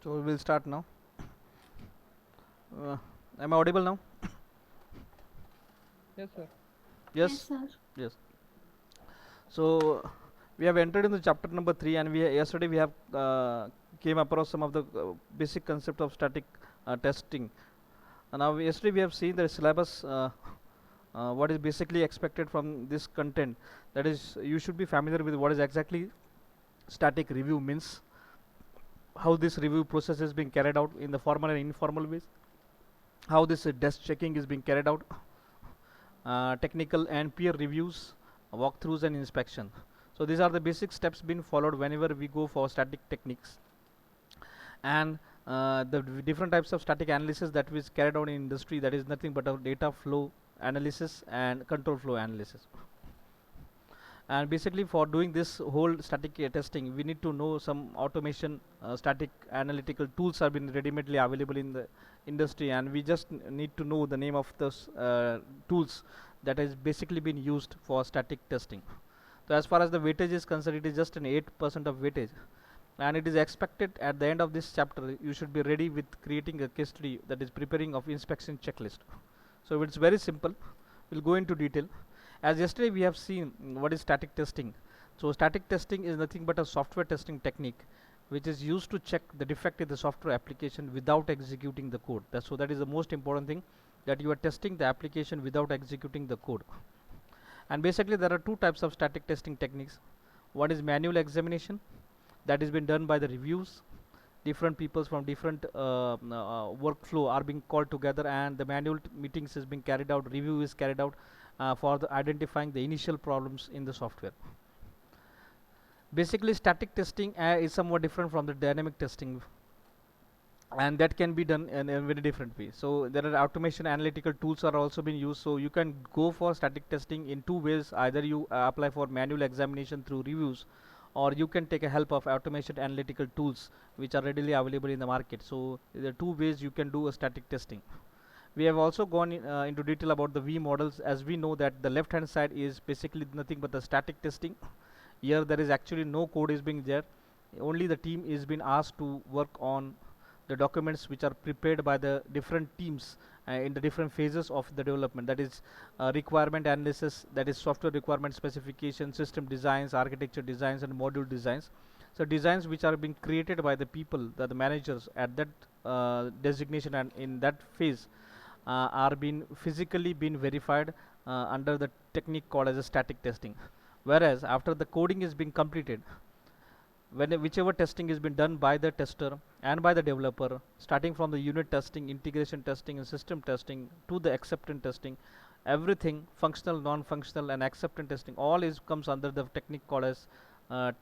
So we'll start now. Uh, am I audible now? Yes, sir. Yes, Yes. sir. Yes. So we have entered into chapter number 3, and yesterday we have came across some of the basic concept of static testing. And now yesterday we have seen the syllabus. What is basically expected from this content? That is, you should be familiar with what is exactly static review means, how this review process is being carried out in the formal and informal ways, how this desk checking is being carried out, technical and peer reviews, walkthroughs and inspection. So these are the basic steps being followed whenever we go for static techniques. And the different types of static analysis that is carried out in industry, that is nothing but a data flow analysis and control flow analysis. And basically for doing this whole static testing, we need to know some automation static analytical tools are been ready-madely available in the industry, and we just need to know the name of those tools that has basically been used for static testing. So as far as the weightage is concerned, it is just an 8% of weightage, and it is expected at the end of this chapter you should be ready with creating a case study, that is preparing of inspection checklist. So it's very simple. We'll go into detail. As yesterday we have seen what is static testing. So static testing is nothing but a software testing technique which is used to check the defect in the software application without executing the code. So that is the most important thing, that you are testing the application without executing the code. And basically there are two types of static testing techniques. One is manual examination, that has been done by the reviews. Different peoples from different workflow are being called together, and the manual meetings is being carried out, review is carried out for the identifying the initial problems in the software. Basically static testing is somewhat different from the dynamic testing, and that can be done in a very different way. So there are automation analytical tools are also being used, so you can go for static testing in two ways. Either you apply for manual examination through reviews, or you can take a help of automation analytical tools which are readily available in the market. So there are two ways you can do a static testing. We have also gone into detail about the V models, as we know that the left hand side is basically nothing but the static testing. Here there is actually no code is being there, only the team is being asked to work on the documents which are prepared by the different teams in the different phases of the development, that is requirement analysis, that is software requirement specification, system designs, architecture designs and module designs. So designs which are being created by the people, the managers at that designation and in that phase are being physically been verified under the technique called as a static testing. Whereas after the coding is being completed, whichever testing has been done by the tester and by the developer, starting from the unit testing, integration testing and system testing to the acceptance testing, everything functional, non-functional and acceptance testing, all is comes under the technique called as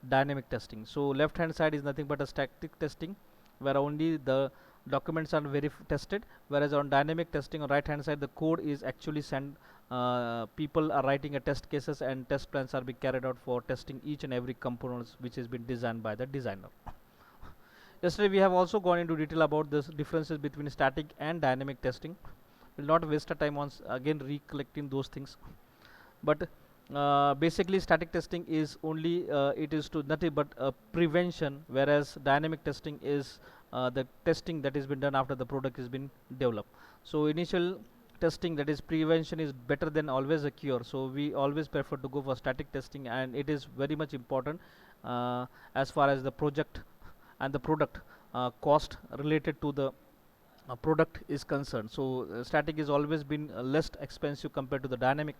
dynamic testing. So left hand side is nothing but a static testing, where only the documents are tested, whereas on dynamic testing on right hand side the code is actually sent. People are writing a test cases and test plans are being carried out for testing each and every components which has been designed by the designer. Yesterday we have also gone into detail about the differences between static and dynamic testing. Will not waste our time on again recollecting those things, but basically static testing is only it is to nothing but prevention, whereas dynamic testing is the testing that has been done after the product has been developed. So initial testing, that is prevention, is better than always a cure, so we always prefer to go for static testing, and it is very much important as far as the project and the product cost related to the product is concerned. So static is always been less expensive compared to the dynamic,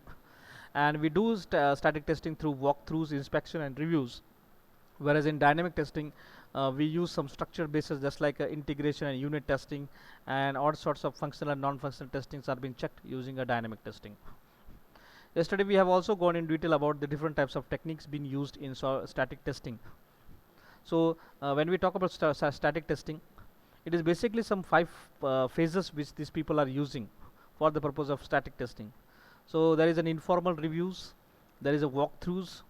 and we do static testing through walkthroughs, inspection and reviews, whereas in dynamic testing we use some structured basis, just like integration and unit testing, and all sorts of functional and non-functional testings are being checked using a dynamic testing. Yesterday we have also gone in detail about the different types of techniques being used in static testing. So when we talk about static testing, it is basically some five phases which these people are using for the purpose of static testing. So there is an informal reviews, there is a walkthroughs,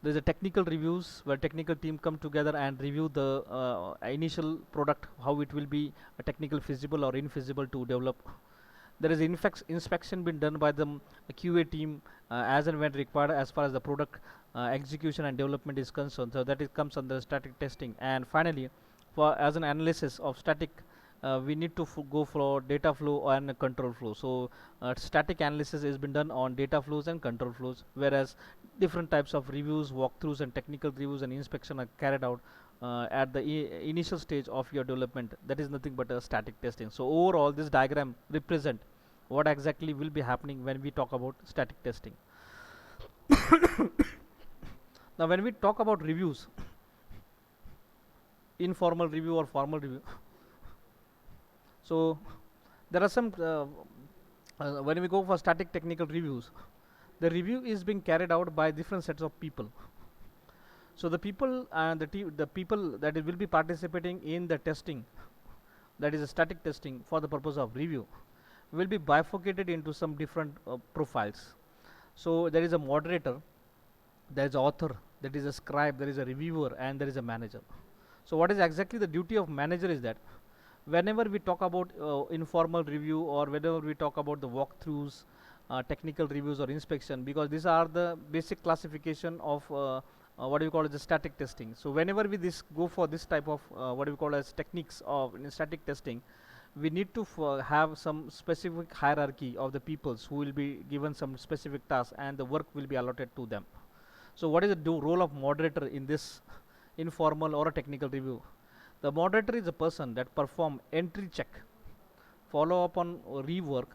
there is a technical reviews where technical team come together and review the initial product, how it will be technical feasible or infeasible to develop. There is inspection been done by the QA team as and when required, as far as the product execution and development is concerned. So that it comes under static testing. And finally, for as an analysis of static, we need to go for data flow and control flow. So static analysis has been done on data flows and control flows, whereas different types of reviews, walkthroughs, and technical reviews and inspection are carried out at the initial stage of your development. That is nothing but a static testing. So overall, this diagram represent what exactly will be happening when we talk about static testing. Now, when we talk about reviews, informal review or formal review, so there are some when we go for static technical reviews, the review is being carried out by different sets of people. So the people and the people that will be participating in the testing, that is a static testing for the purpose of review, will be bifurcated into some different profiles. So there is a moderator, there is an author, there is a scribe, there is a reviewer, and there is a manager. So what is exactly the duty of manager is that whenever we talk about informal review, or whenever we talk about the walkthroughs, technical reviews or inspection, because these are the basic classification of what do we call as the static testing. So whenever we go for this type of what do we call as techniques of in static testing, we need to have some specific hierarchy of the peoples who will be given some specific tasks, and the work will be allotted to them. So what is the role of moderator in this informal or a technical review? The moderator is a person that perform entry check, follow up on rework,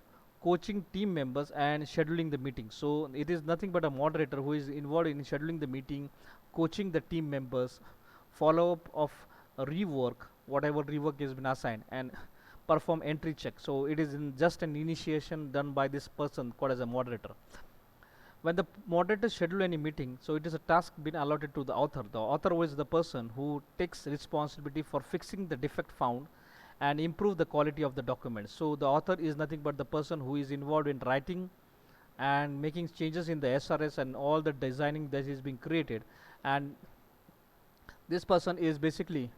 coaching team members, and scheduling the meeting. So it is nothing but a moderator who is involved in scheduling the meeting, coaching the team members, follow up of rework, whatever rework has been assigned, and perform entry check. So it is just an initiation done by this person called as a moderator. When the moderator schedule any meeting, so it is a task been allotted to the author. The author is the person who takes responsibility for fixing the defect found and improve the quality of the document. So the author is nothing but the person who is involved in writing and making changes in the SRS and all the designing that is being created, and this person is basically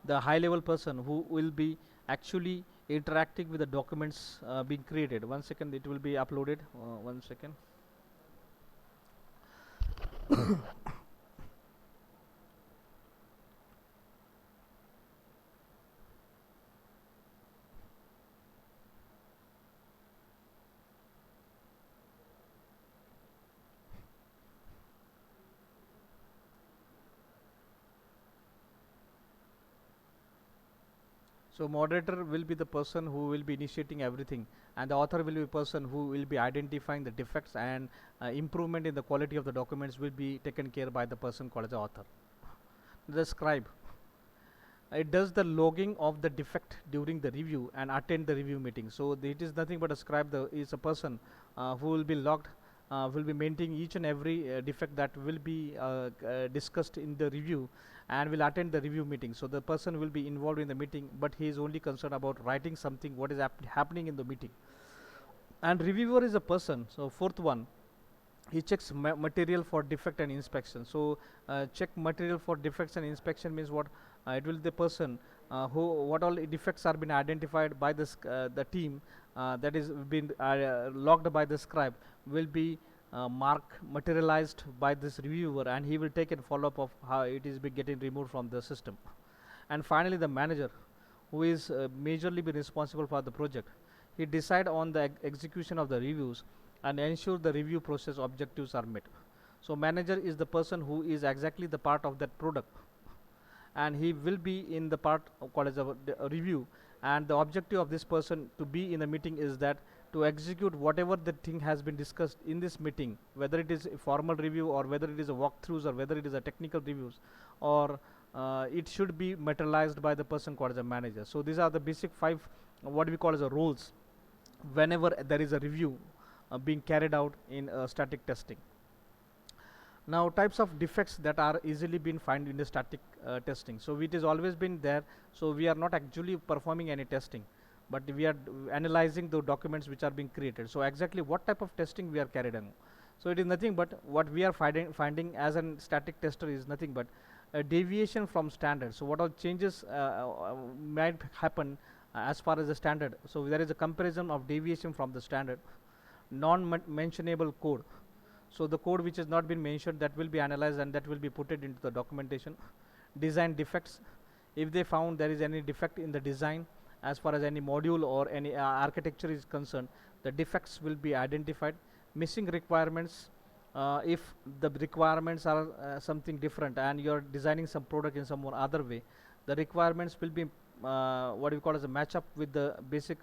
the high level person who will be actually interacting with the documents being created. 1 second, it will be uploaded. 1 second. So moderator will be the person who will be initiating everything, and the author will be a person who will be identifying the defects, and improvement in the quality of the documents will be taken care by the person called as the author. The scribe, it does the logging of the defect during the review and attend the review meeting. So it is nothing but a scribe is a person who will be logged, will be maintaining each and every defect that will be discussed in the review, and will attend the review meeting. So the person will be involved in the meeting, but he is only concerned about writing something what is happening in the meeting. And reviewer is a person. So fourth one, he checks material for defect and inspection. So check material for defects and inspection means what? It will be the person who what all defects are been identified by the team that is been logged by the scribe will be materialized by this reviewer, and he will take a follow up of how it is been getting removed from the system. And finally, the manager, who is majorly be responsible for the project, he decide on the execution of the reviews and ensure the review process objectives are met. So manager is the person who is exactly the part of that product, and he will be in the part called as a review, and the objective of this person to be in a meeting is that to execute whatever the thing has been discussed in this meeting, whether it is a formal review or whether it is a walkthroughs or whether it is a technical reviews, or it should be materialized by the person called as a manager. So these are the basic 5 what we call as a roles whenever there is a review being carried out in static testing. Now, types of defects that are easily been found in the static testing. So it has always been there. So we are not actually performing any testing, but we are analyzing the documents which are being created. So exactly what type of testing we are carried on? So it is nothing but what we are finding as a static tester is nothing but a deviation from standard. So what all changes might happen as far as the standard. So there is a comparison of deviation from the standard, non-mentionable code. So the code which has not been mentioned, that will be analyzed and that will be put it into the documentation. design defects. If they found there is any defect in the design as far as any module or any architecture is concerned, the defects will be identified. Missing requirements, if the requirements are something different and you're designing some product in some other way, the requirements will be what we call as a match up with the basic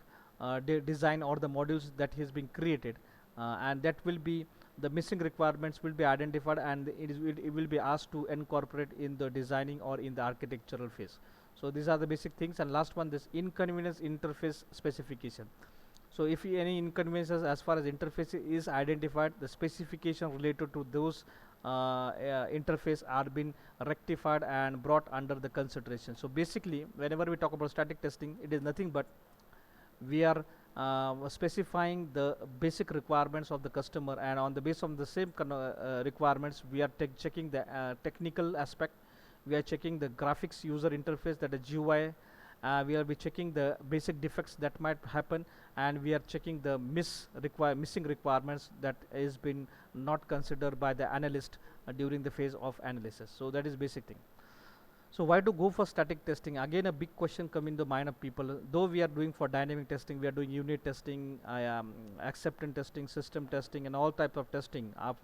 design or the modules that has been created, and that will be the missing requirements will be identified, and it will be asked to incorporate in the designing or in the architectural phase. So these are the basic things. And last one, this inconvenience interface specification. So if any inconveniences as far as interface is identified, the specification related to those interface are being rectified and brought under the consideration. So basically, whenever we talk about static testing, it is nothing but we are specifying the basic requirements of the customer, and on the basis of the same requirements, we are checking the technical aspect, we are checking the graphics user interface, that is GUI, we will be checking the basic defects that might happen, and we are checking the missing requirements that is been not considered by the analyst during the phase of analysis. So that is basic thing. So why to go for static testing? Again, a big question come in the mind of people. Though we are doing for dynamic testing, we are doing unit testing, acceptance testing, system testing, and all types of testing of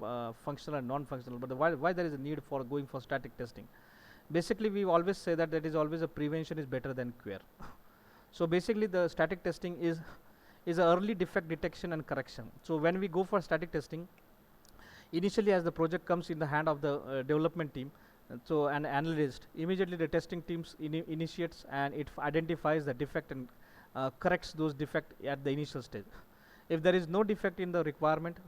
functional and non-functional. But why there is a need for going for static testing? Basically, we always say that is always a prevention is better than cure. So basically, the static testing is a early defect detection and correction. So when we go for static testing, initially as the project comes in the hand of the development team, so an analyst, immediately the testing teams initiates and it identifies the defect and corrects those defect at the initial stage. If there is no defect in the requirement,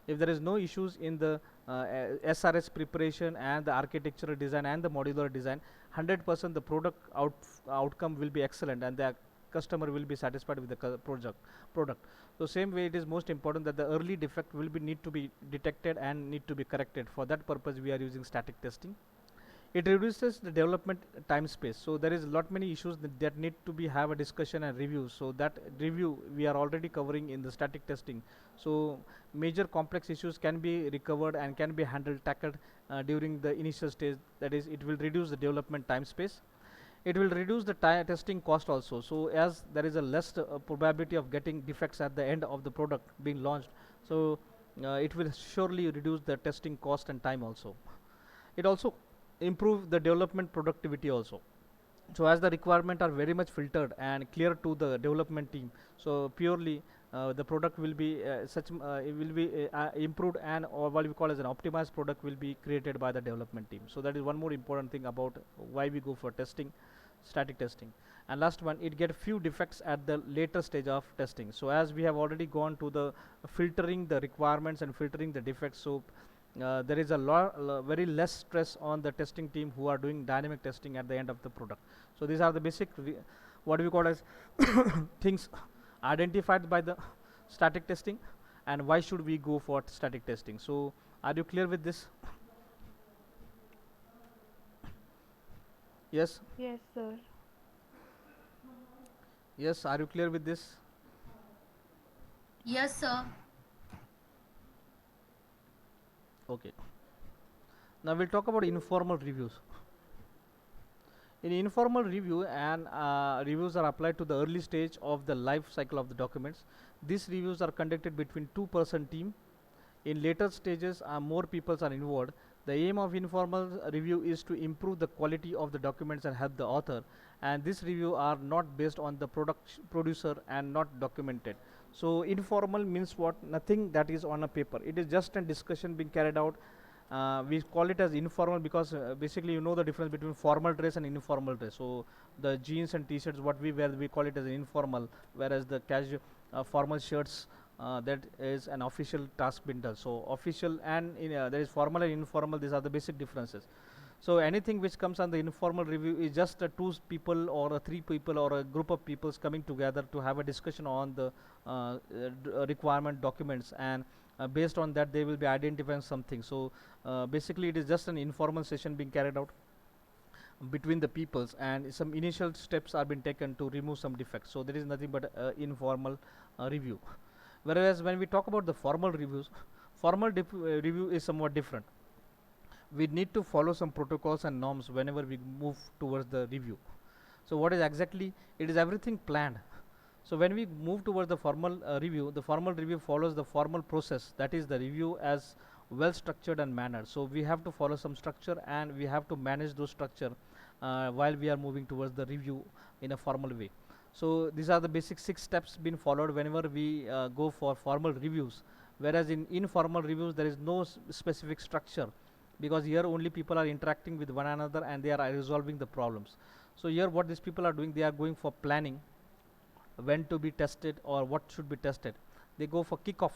if there is no issues in the SRS preparation and the architectural design and the modular design, 100% the outcome will be excellent, and the customer will be satisfied with the product. So same way, it is most important that the early defect will be need to be detected and need to be corrected. For that purpose, we are using static testing. It reduces the development time space. So there is a lot many issues that need to be have a discussion and review. So that review we are already covering in the static testing. So major complex issues can be recovered and can be tackled during the initial stage. That is, it will reduce the development time space. It will reduce the testing cost also. So as there is a less probability of getting defects at the end of the product being launched, so it will surely reduce the testing cost and time also. It also improve the development productivity also. So as the requirement are very much filtered and clear to the development team, so purely the product will be it will be improved, and or what we call as an optimized product will be created by the development team. So that is one more important thing about why we go for testing, static testing. And last one, it get few defects at the later stage of testing. So as we have already gone to the filtering the requirements and filtering the defects, so there is a very less stress on the testing team who are doing dynamic testing at the end of the product. So these are the basic what we call as things identified by the static testing, and why should we go for static testing. So are you clear with this? Yes. Yes, sir. Yes, are you clear with this? Yes, sir. Okay. Now we'll talk about informal reviews. In informal review, and reviews are applied to the early stage of the life cycle of the documents. These reviews are conducted between two-person team. In later stages, more people are involved. The aim of informal review is to improve the quality of the documents and help the author. And this review are not based on the producer and not documented. So informal means what? Nothing that is on a paper. It is just a discussion being carried out. We call it as informal because basically you know the difference between formal dress and informal dress. So the jeans and t-shirts what we wear, we call it as informal, whereas the casual formal shirts, that is an official task being done. So official and there is formal and informal, these are the basic differences. So anything which comes on the informal review is just two people or three people or a group of people coming together to have a discussion on the requirement documents, and based on that they will be identifying something. So basically it is just an informal session being carried out between the peoples, and some initial steps are being taken to remove some defects. So there is nothing but informal review. Whereas when we talk about the formal reviews, formal review is somewhat different. we need to follow some protocols and norms whenever we move towards the review. So what is exactly, it is everything planned. So when we move towards the formal review, the formal review follows the formal process, that is the review as well structured and mannered. So we have to follow some structure and we have to manage those structure while we are moving towards the review in a formal way. So these are the basic 6 steps being followed whenever we go for formal reviews, whereas in informal reviews there is no specific structure, because here only people are interacting with one another and they are resolving the problems. So here what these people are doing, they are going for planning when to be tested or what should be tested. They go for kickoff.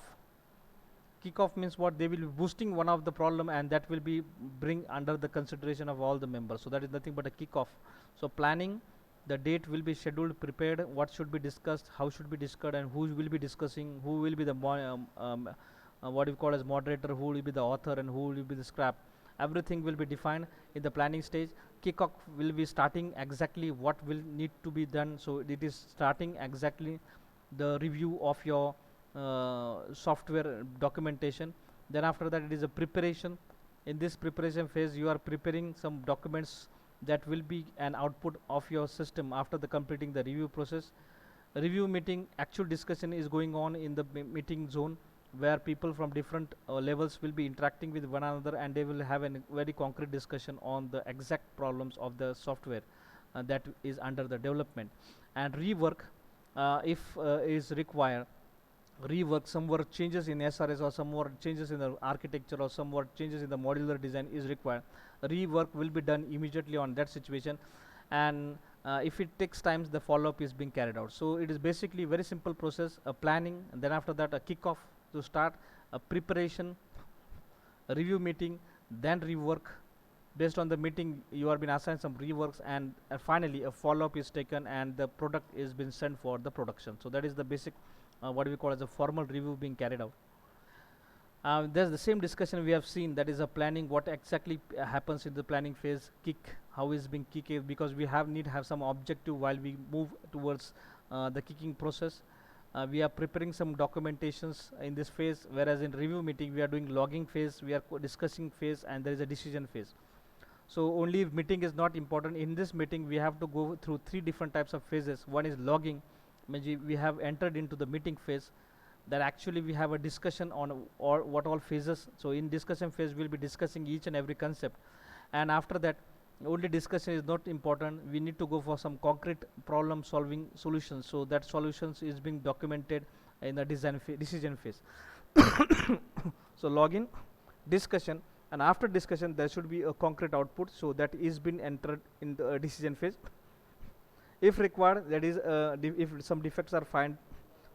Kickoff means what, they will be boosting one of the problem and that will be bring under the consideration of all the members. So that is nothing but a kickoff. So planning, the date will be scheduled, prepared, what should be discussed, how should be discussed, and who will be discussing, who will be the what you call as moderator, who will be the author, and who will be the scrap. Everything will be defined in the planning stage. Kickoff will be starting exactly what will need to be done. So it is starting exactly the review of your software documentation. Then after that it is a preparation. In this preparation phase you are preparing some documents that will be an output of your system after the completing the review process. Review meeting, actual discussion is going on in the meeting zone, where people from different levels will be interacting with one another and they will have a very concrete discussion on the exact problems of the software that is under the development. And rework, if is required, rework, some more changes in SRS or some more changes in the architecture or some more changes in the modular design is required, rework will be done immediately on that situation. And if it takes time, the follow-up is being carried out. So it is basically very simple process, a planning, and then after that a kickoff to start, a preparation, a review meeting, then rework. Based on the meeting you are been assigned some reworks, and finally a follow-up is taken and the product is been sent for the production. So that is the basic what we call as a formal review being carried out. There's the same discussion we have seen, that is a planning, what exactly happens in the planning phase. Kick, how is being kicked, because we have need have some objective while we move towards the kicking process. We are preparing some documentations in this phase, whereas in review meeting we are doing logging phase, we are discussing phase, and there is a decision phase. So only meeting is not important. In this meeting we have to go through 3 different types of phases. One is logging, means we have entered into the meeting phase, that actually we have a discussion on what all phases. So in discussion phase we'll be discussing each and every concept, and after that only discussion is not important, we need to go for some concrete problem solving solutions. So that solutions is being documented in the decision phase. So login, discussion, and after discussion there should be a concrete output, so that is been entered in the decision phase. If required, that is if some defects are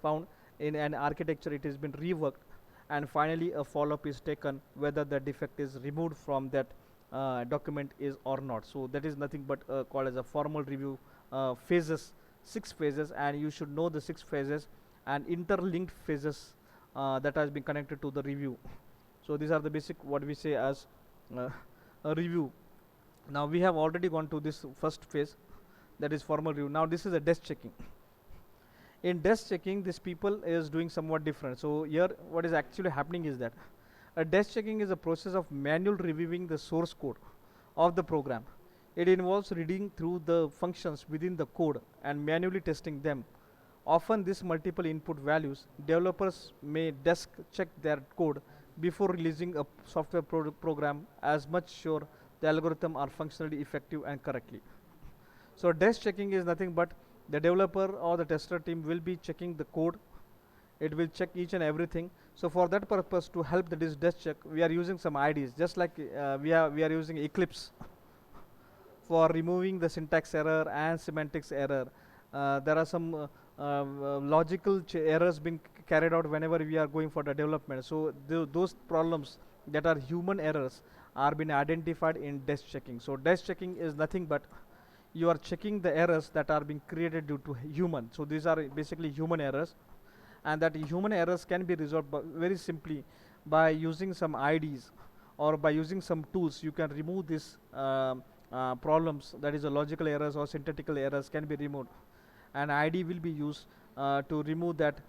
found in an architecture, it has been reworked, and finally a follow-up is taken whether the defect is removed from that document is or not. So that is nothing but called as a formal review phases, 6 phases, and you should know the 6 phases and interlinked phases that has been connected to the review. So these are the basic what we say as a review. Now we have already gone to this first phase, that is formal review. Now this is a desk checking. In desk checking, this people is doing somewhat different. So here what is actually happening is that a desk checking is a process of manual reviewing the source code of the program. It involves reading through the functions within the code and manually testing them. Often these multiple input values, developers may desk check their code before releasing a software program as much sure the algorithm are functionally effective and correctly. So desk checking is nothing but the developer or the tester team will be checking the code. It will check each and everything. So for that purpose, to help the desk check, we are using some IDs, just like we are using Eclipse for removing the syntax error and semantics error. There are some logical errors being carried out whenever we are going for the development. So those problems that are human errors are being identified in desk checking. So desk checking is nothing but you are checking the errors that are being created due to human. So these are basically human errors, and that human errors can be resolved very simply by using some IDs or by using some tools. You can remove these problems, that is a logical errors or syntactical errors can be removed, and ID will be used to remove that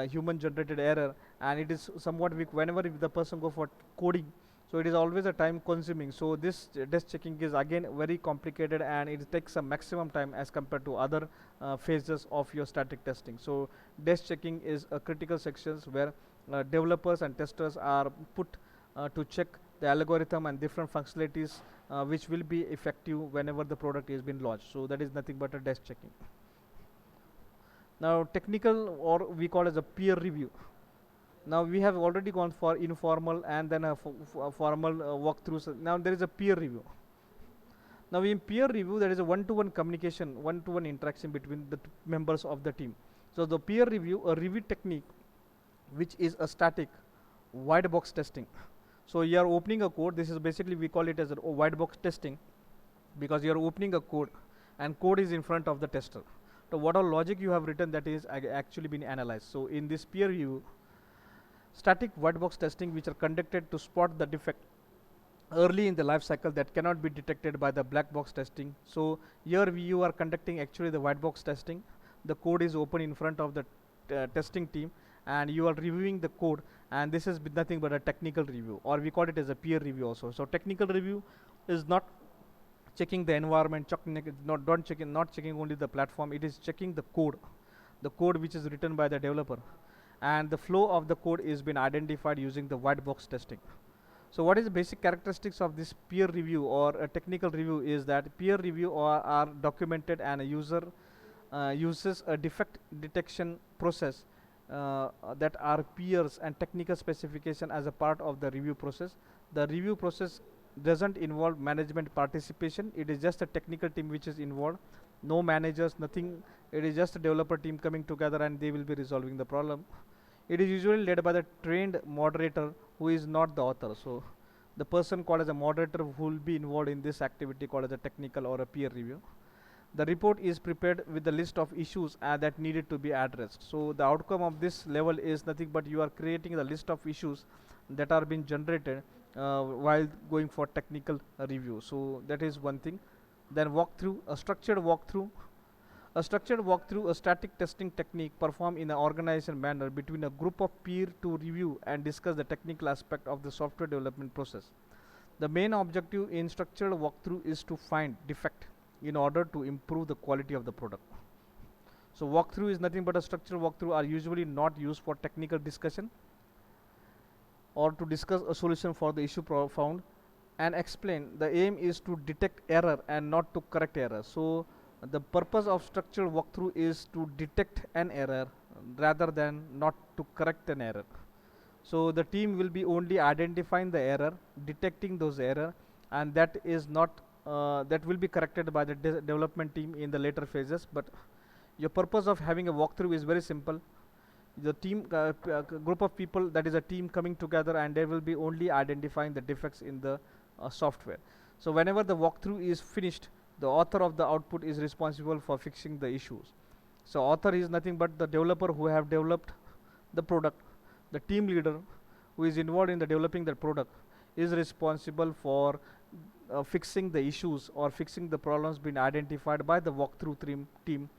human generated error. And it is somewhat weak whenever if the person go for coding, So it is always a time consuming. So this desk checking is again very complicated, and it takes a maximum time as compared to other phases of your static testing. So desk checking is a critical sections where developers and testers are put to check the algorithm and different functionalities which will be effective whenever the product is been launched. So that is nothing but a desk checking. Now technical, or we call as a peer review. Now we have already gone for informal and then a formal walkthroughs. Now there is a peer review. Now in peer review there is a one-to-one communication, one-to-one interaction between the members of the team. So the peer review, a review technique which is a static white box testing. So you are opening a code. This is basically, we call it as a white box testing, because you are opening a code and code is in front of the tester. So what all logic you have written, that is actually been analyzed. So in this peer review, static white box testing which are conducted to spot the defect early in the life cycle that cannot be detected by the black box testing. So here you are conducting actually the white box testing. The code is open in front of the testing team, and you are reviewing the code, and this is nothing but a technical review, or we call it as a peer review also. So technical review is not checking the environment, not checking only the platform. It is checking the code which is written by the developer, and the flow of the code is been identified using the white box testing. So what is the basic characteristics of this peer review or a technical review is that peer review are documented, and a user uses a defect detection process that are peers and technical specification as a part of the review process. The review process doesn't involve management participation. It is just a technical team which is involved. No managers, nothing. It is just a developer team coming together, and they will be resolving the problem. It is usually led by the trained moderator who is not the author. So the person called as a moderator who will be involved in this activity called as a technical or a peer review. The report is prepared with the list of issues that needed to be addressed. So the outcome of this level is nothing but you are creating the list of issues that are being generated while going for technical review. So that is one thing. Then walkthrough, a structured walkthrough. A structured walkthrough, a static testing technique performed in an organized manner between a group of peer to review and discuss the technical aspect of the software development process. The main objective in structured walkthrough is to find defect in order to improve the quality of the product. So walkthrough is nothing but a structured walkthrough are usually not used for technical discussion or to discuss a solution for the issue found and explain. The aim is to detect error and not to correct error. So the purpose of structured walkthrough is to detect an error rather than not to correct an error. So the team will be only identifying the error, detecting those error, and that is not that will be corrected by the development team in the later phases. But your purpose of having a walkthrough is very simple. The team group of people, that is a team coming together, and they will be only identifying the defects in the software. So whenever the walkthrough is finished, the author of the output is responsible for fixing the issues. So author is nothing but the developer who have developed the product. The team leader who is involved in the developing that product is responsible for fixing the issues or fixing the problems being identified by the walkthrough team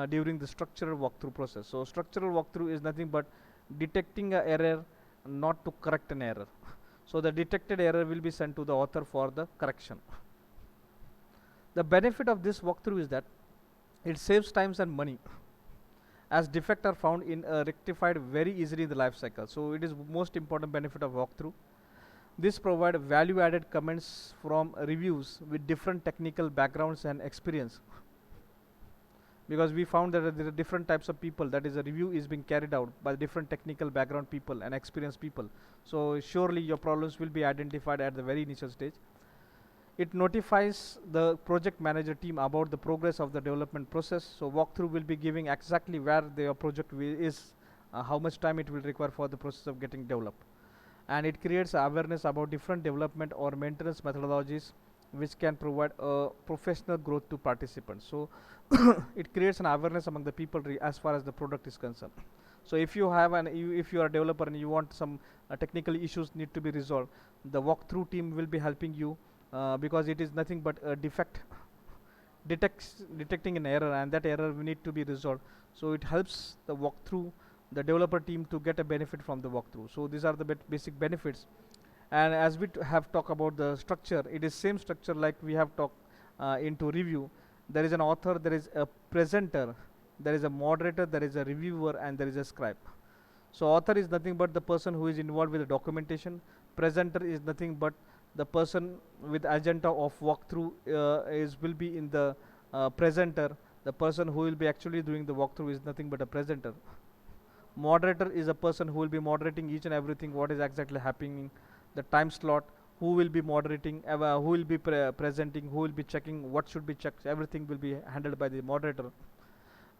during the structural walkthrough process. So structural walkthrough is nothing but detecting an error, not to correct an error. So the detected error will be sent to the author for the correction. The benefit of this walkthrough is that it saves times and money, as defects are found in rectified very easily in the life cycle. So it is most important benefit of walkthrough. This provide value added comments from reviews with different technical backgrounds and experience, because we found that there are different types of people, that is a review is being carried out by different technical background people and experienced people. So surely your problems will be identified at the very initial stage. It notifies the project manager team about the progress of the development process. So walkthrough will be giving exactly where their project is, how much time it will require for the process of getting developed. And it creates awareness about different development or maintenance methodologies which can provide professional growth to participants. So it creates an awareness among the people as far as the product is concerned. So if you have if you are a developer and you want some technical issues need to be resolved, the walkthrough team will be helping you, because it is nothing but a defect detecting an error, and that error will need to be resolved. So it helps the walkthrough, the developer team, to get a benefit from the walkthrough. So these are the basic benefits. And as we have talked about the structure, it is same structure like we have talked into review. There is an author, there is a presenter, there is a moderator, there is a reviewer, and there is a scribe. So author is nothing but the person who is involved with the documentation. Presenter is nothing but the person with agenda of walkthrough is will be in the presenter. The person who will be actually doing the walkthrough is nothing but a presenter. Moderator is a person who will be moderating each and everything what is exactly happening, the time slot, who will be moderating, who will be presenting, who will be checking what should be checked, everything will be handled by the moderator.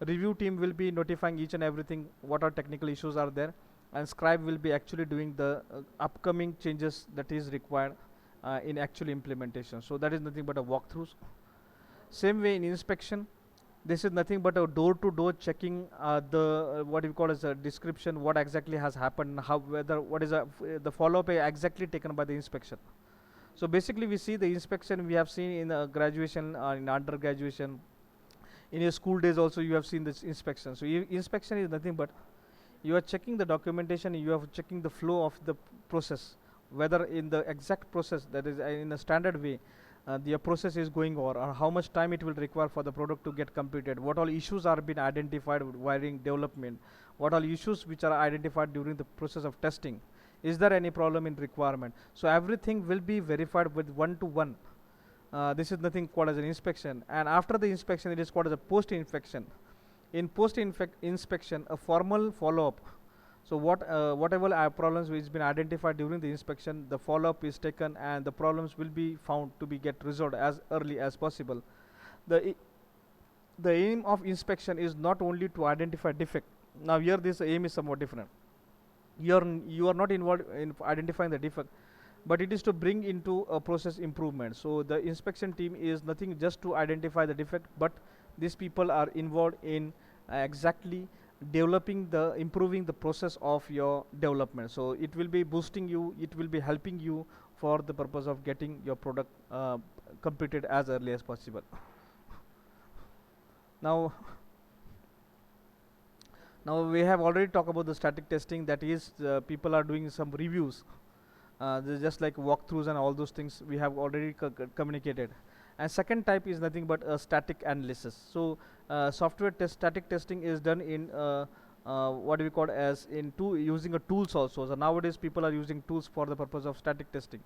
Review team will be notifying each and everything what are technical issues are there, and scribe will be actually doing the upcoming changes that is required in actual implementation. So that is nothing but a walkthroughs. Same way in inspection, this is nothing but a door-to-door checking the what we call as a description, what exactly has happened, how whether what is the follow-up exactly taken by the inspection. So basically we see the inspection we have seen in graduation, in undergraduation, in your school days also you have seen this inspection. So inspection is nothing but you are checking the documentation, you are checking the flow of the process, whether in the exact process that is in a standard way the process is going on, or how much time it will require for the product to get completed, what all issues are being identified during development, what all issues which are identified during the process of testing, is there any problem in requirement. So everything will be verified with one to one. This is nothing called as an inspection, and after the inspection it is called as a post inspection. In post inspection a formal follow up. So whatever problems which has been identified during the inspection, the follow up is taken and the problems will be found to be get resolved as early as possible. The the aim of inspection is not only to identify defect. Now here this aim is somewhat different. You are not involved in identifying the defect, but it is to bring into a process improvement. So the inspection team is nothing just to identify the defect, but these people are involved in exactly developing the improving the process of your development. So it will be boosting you, it will be helping you for the purpose of getting your product completed as early as possible. Now now we have already talked about the static testing, that is people are doing some reviews, just like walkthroughs and all those things we have already communicated. And second type is nothing but a static analysis. So software static testing is done in what we call as in using a tools also. So nowadays people are using tools for the purpose of static testing.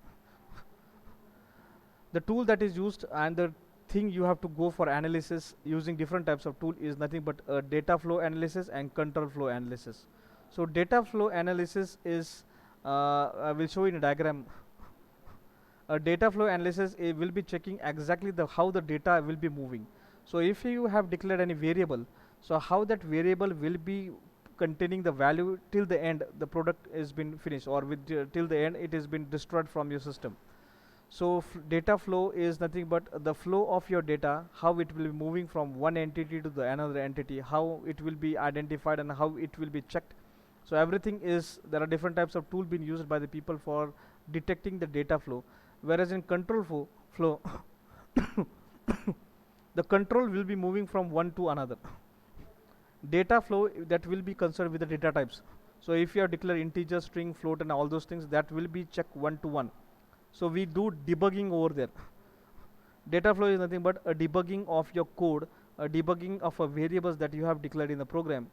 The tool that is used and the thing you have to go for analysis using different types of tool is nothing but data flow analysis and control flow analysis. So data flow analysis is I will show in a diagram. A data flow analysis will be checking exactly how the data will be moving. So if you have declared any variable, so how that variable will be containing the value till the end the product has been finished, or with till the end it has been destroyed from your system. So data flow is nothing but the flow of your data, how it will be moving from one entity to the another entity, how it will be identified and how it will be checked. So everything is, there are different types of tool being used by the people for detecting the data flow. Whereas in control flow the control will be moving from one to another. Data flow that will be concerned with the data types. So if you have declared integer, string, float and all those things, that will be checked one to one. So we do debugging over there. Data flow is nothing but a debugging of your code, a debugging of a variables that you have declared in the program.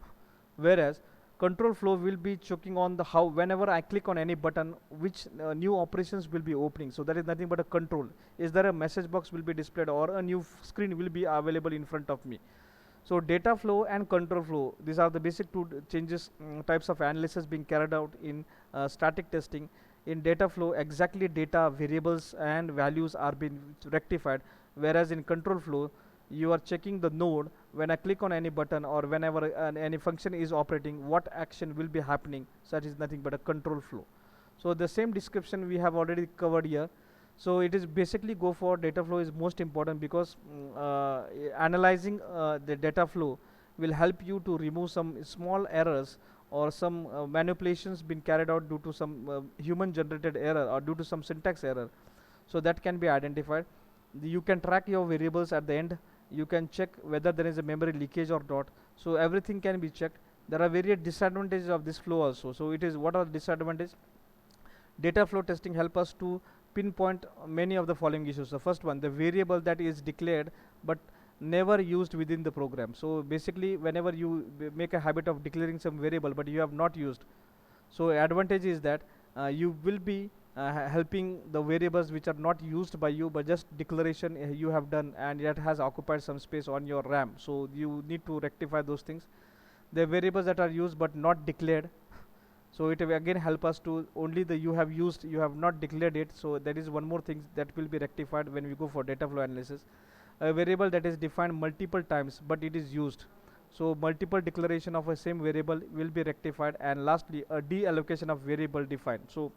Whereas control flow will be checking on the how whenever I click on any button, which new operations will be opening. So that is nothing but a control. Is there a message box will be displayed, or a new screen will be available in front of me. So data flow and control flow, these are the basic two changes, types of analysis being carried out in static testing. In data flow, exactly data variables and values are being rectified, whereas in control flow you are checking the node when I click on any button or whenever any function is operating, what action will be happening. So that is nothing but a control flow. So the same description we have already covered here. So it is basically go for data flow is most important, because analyzing the data flow will help you to remove some small errors or some manipulations being carried out due to some human generated error or due to some syntax error. So that can be identified. You can track your variables at the end. You can check whether there is a memory leakage or not. So everything can be checked. There are various disadvantages of this flow also. So it is, what are the disadvantages? Data flow testing help us to pinpoint many of the following issues. The first one, the variable that is declared but never used within the program. So basically, whenever you make a habit of declaring some variable but you have not used, so advantage is that you will be helping the variables which are not used by you, but just declaration you have done and that has occupied some space on your RAM. So you need to rectify those things. The variables that are used but not declared, so it will again help us to only the you have used, you have not declared it. So that is one more thing that will be rectified when we go for data flow analysis. A variable that is defined multiple times but it is used, so multiple declaration of a same variable will be rectified. And lastly, a deallocation of variable defined. So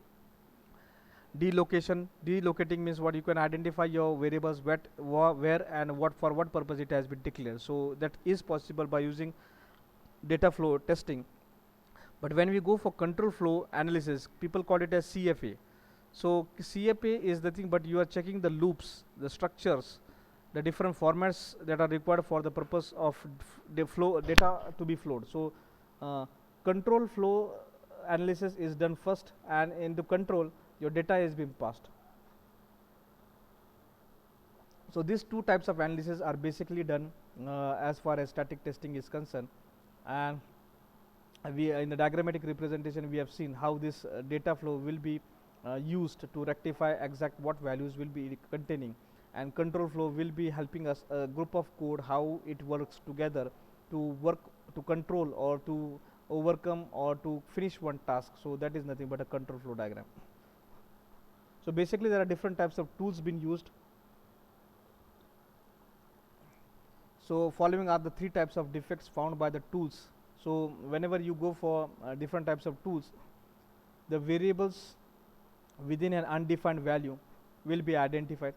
delocating means what, you can identify your variables where and what for what purpose it has been declared. So that is possible by using data flow testing. But when we go for control flow analysis, people call it as CFA. So CFA is the thing, but you are checking the loops, the structures, the different formats that are required for the purpose of the flow data to be flowed. So control flow analysis is done first, and in the control your data is being passed. So these two types of analysis are basically done as far as static testing is concerned. And we in the diagrammatic representation we have seen how this data flow will be used to rectify exact what values will be containing, and control flow will be helping us a group of code how it works together to work to control or to overcome or to finish one task. So that is nothing but a control flow diagram. So basically there are different types of tools being used. So following are the three types of defects found by the tools. So whenever you go for different types of tools, the variables within an undefined value will be identified.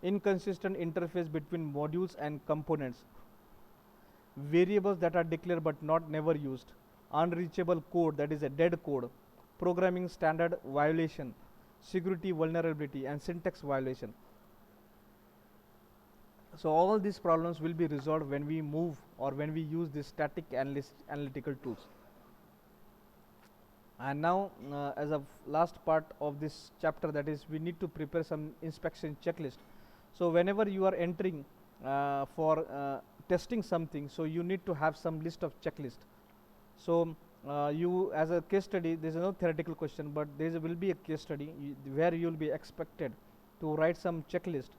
Inconsistent interface between modules and components, variables that are declared but not never used, unreachable code, that is a dead code, programming standard violation, security vulnerability, and syntax violation. So all these problems will be resolved when we move or when we use this static analytical tools. And now as a last part of this chapter, that is we need to prepare some inspection checklist. So whenever you are entering for testing something, so you need to have some list of checklist. So you as a case study, there is no theoretical question, but there will be a case study where you will be expected to write some checklist,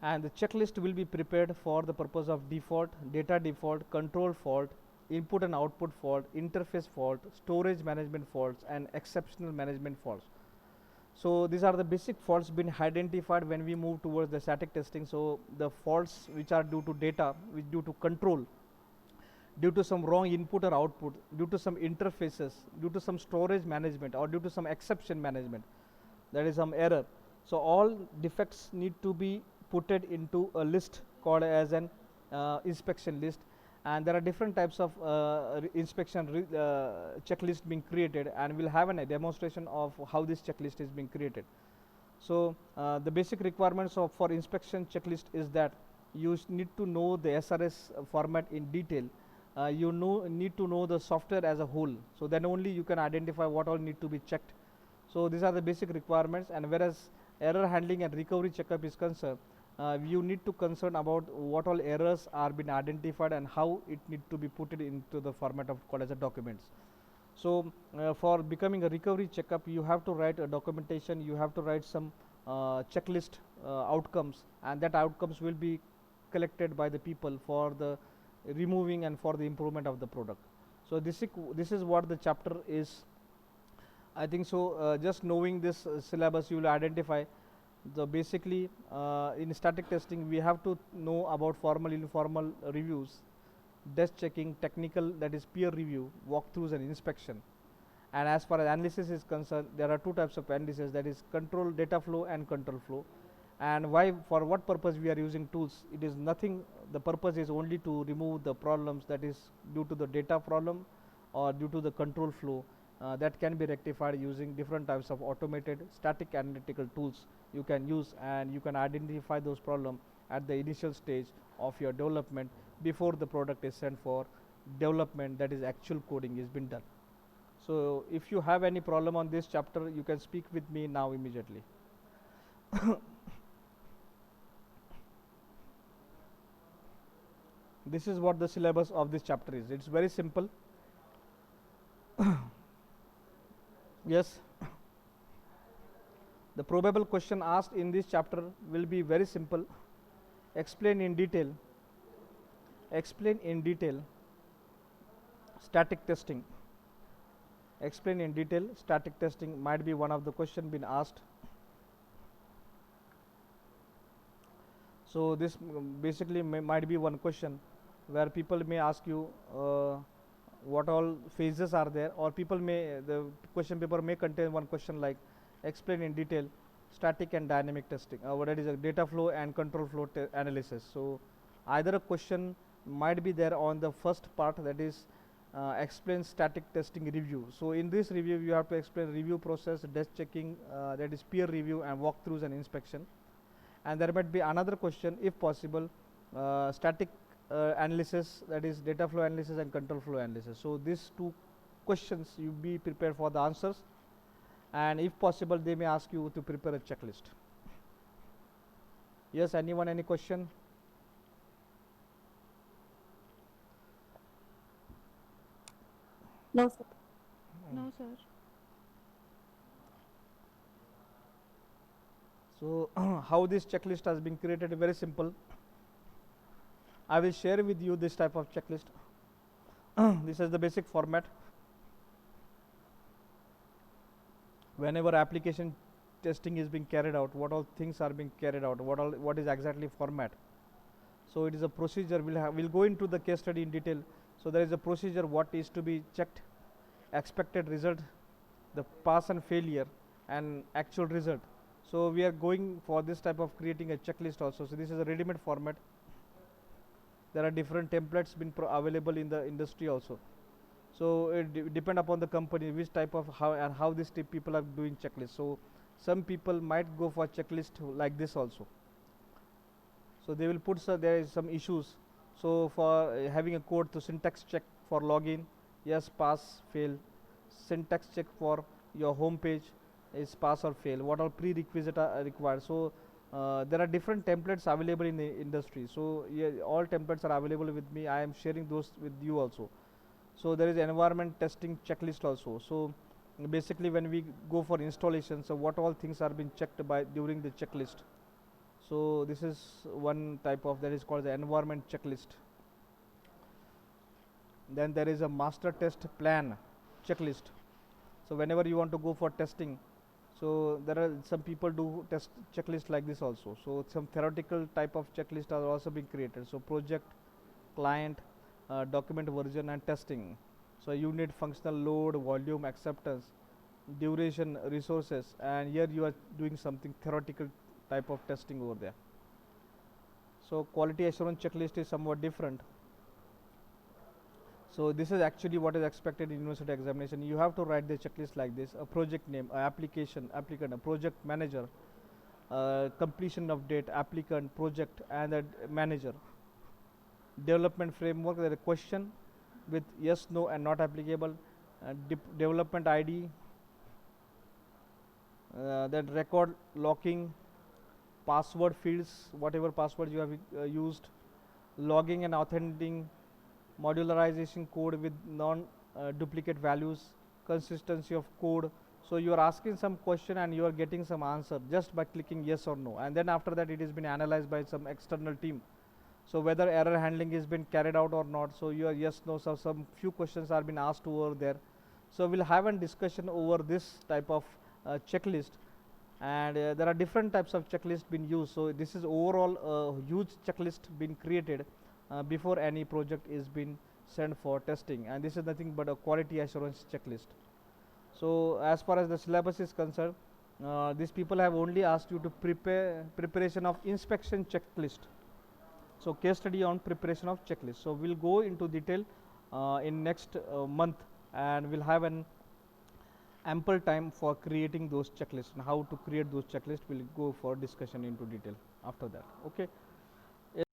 and the checklist will be prepared for the purpose of default, data default, control fault, input and output fault, interface fault, storage management faults, and exceptional management faults. So these are the basic faults been identified when we move towards the static testing. So the faults which are due to data, which due to control, due to some wrong input or output, due to some interfaces, due to some storage management, or due to some exception management, that is some error. So all defects need to be put into a list called as an inspection list, and there are different types of inspection checklist being created, and we'll have a demonstration of how this checklist is being created. So the basic requirements of for inspection checklist is that you need to know the SRS format in detail. You need to know the software as a whole, so then only you can identify what all need to be checked. So these are the basic requirements. And whereas error handling and recovery checkup is concerned, you need to concern about what all errors are being identified and how it need to be put into the format of called as a documents. So for becoming a recovery checkup, you have to write a documentation, you have to write some checklist outcomes, and that outcomes will be collected by the people for the removing and for the improvement of the product. So this is what the chapter is, I think. So just knowing this syllabus, you will identify the basically in static testing we have to know about formal, informal reviews, desk checking, technical, that is peer review, walkthroughs, and inspection. And as far as analysis is concerned, there are two types of analysis, that is control data flow and control flow. And why, for what purpose we are using tools? It is nothing, the purpose is only to remove the problems that is due to the data problem or due to the control flow. That can be rectified using different types of automated static analytical tools you can use, and you can identify those problems at the initial stage of your development before the product is sent for development, that is actual coding is been done. So if you have any problem on this chapter, you can speak with me now immediately. This is what the syllabus of this chapter is. It's very simple. Yes, the probable question asked in this chapter will be very simple. Explain in detail. Explain in detail static testing. Explain in detail static testing might be one of the question been asked. So this basically might be one question where people may ask you what all phases are there, or people may, the question paper may contain one question like explain in detail static and dynamic testing, what it is a data flow and control flow analysis. So either a question might be there on the first part, that is explain static testing review. So in this review you have to explain review process, desk checking, that is peer review and walkthroughs and inspection. And there might be another question if possible, static analysis, that is data flow analysis and control flow analysis. So these two questions you be prepared for the answers, and if possible they may ask you to prepare a checklist. Yes, anyone, any question? No, sir. No, sir. So how this checklist has been created? Very simple. I will share with you this type of checklist. This is the basic format. Whenever application testing is being carried out, what all things are being carried out, what is exactly format. So it is a procedure. We'll go into the case study in detail. So there is a procedure what is to be checked, expected result, the pass and failure, and actual result. So we are going for this type of creating a checklist also. So this is a ready-made format. There are different templates been available in the industry also. So it depend upon the company which type of how this type people are doing checklist. So some people might go for checklist like this also. So they will put, so there is some issues. So for having a code to syntax check for login, yes, pass, fail. Syntax check for your home page is pass or fail. What all prerequisite are required. So there are different templates available in the industry. So yeah, all templates are available with me. I am sharing those with you also. So there is environment testing checklist also. So basically when we go for installation, so what all things are being checked by during the checklist. So this is one type of, that is called the environment checklist. Then there is a master test plan checklist. So whenever you want to go for testing, so there are some people do test checklist like this also. So some theoretical type of checklist are also being created. So project, client, document version and testing. So you need functional load, volume, acceptance, duration, resources, and here you are doing something theoretical type of testing over there. So quality assurance checklist is somewhat different. So this is actually what is expected in university examination. You have to write the checklist like this: a project name, a application, applicant, a project manager, completion of date, applicant, project, and a manager. Development framework, there is a question with yes, no, and not applicable. Development ID, then record locking, password fields, whatever password you have used, logging and authenticating, modularization code with non duplicate values, consistency of code. So you are asking some question and you are getting some answer just by clicking yes or no, and then after that it has been analyzed by some external team. So whether error handling has been carried out or not, so your yes, no, so some few questions are been asked over there. So we'll have a discussion over this type of checklist, and there are different types of checklist being used. So this is overall a huge checklist being created before any project is being sent for testing, and this is nothing but a quality assurance checklist. So as far as the syllabus is concerned, these people have only asked you to prepare preparation of inspection checklist. So case study on preparation of checklist. So we'll go into detail in next month, and we'll have an ample time for creating those checklists, and how to create those checklists we'll go for discussion into detail after that. Okay.